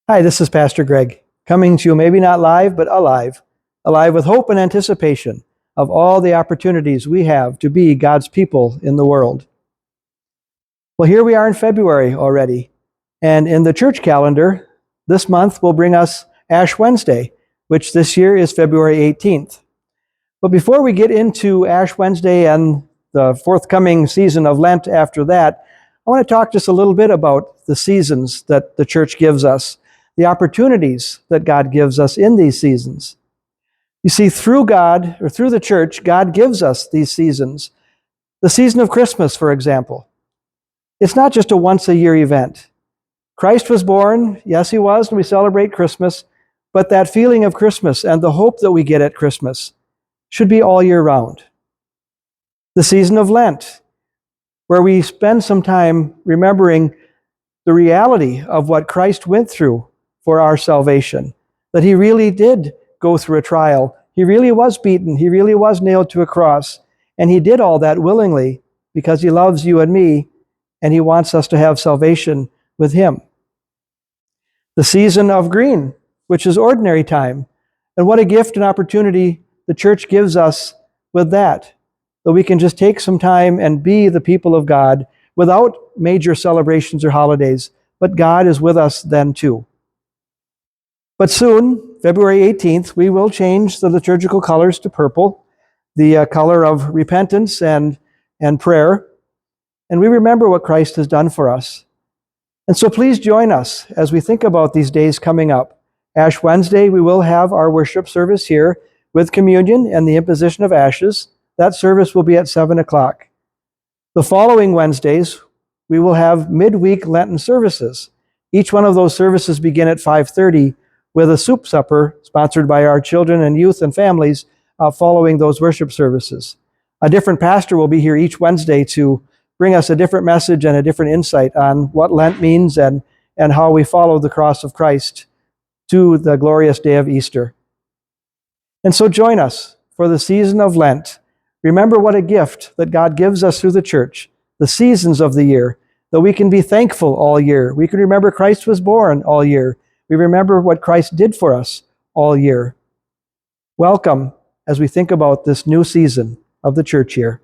Hi, this is Pastor Greg, coming to you maybe not live, but alive with hope and anticipation of all the opportunities we have to be God's people in the world. Well, here we are in February already, and in the church calendar, this month will bring us Ash Wednesday, which this year is February 18th. But before we get into Ash Wednesday and the forthcoming season of Lent after that, I want to talk just a little bit about the seasons that the church gives us, the opportunities that God gives us in these seasons. You see, through God, or through the church, God gives us these seasons. The season of Christmas, for example. It's not just a once-a-year event. Christ was born, yes, he was, and we celebrate Christmas, but that feeling of Christmas and the hope that we get at Christmas should be all year round. The season of Lent, where we spend some time remembering the reality of what Christ went through for our salvation, that he really did go through a trial. He really was beaten. He really was nailed to a cross. And he did all that willingly because he loves you and me, and he wants us to have salvation with him. The season of green, which is ordinary time. And what a gift and opportunity the church gives us with that we can just take some time and be the people of God without major celebrations or holidays, but God is with us then too. But soon, February 18th, we will change the liturgical colors to purple, the color of repentance and prayer, and we remember what Christ has done for us. And so please join us as we think about these days coming up. Ash Wednesday, we will have our worship service here with communion and the imposition of ashes. That service will be at 7 o'clock. The following Wednesdays, we will have midweek Lenten services. Each one of those services begin at 5:30 with a soup supper sponsored by our children and youth and families following those worship services. A different pastor will be here each Wednesday to bring us a different message and a different insight on what Lent means and how we follow the cross of Christ to the glorious day of Easter. And so join us for the season of Lent. Remember what a gift that God gives us through the church, the seasons of the year, that we can be thankful all year. We can remember Christ was born all year. We remember what Christ did for us all year. Welcome as we think about this new season of the church year.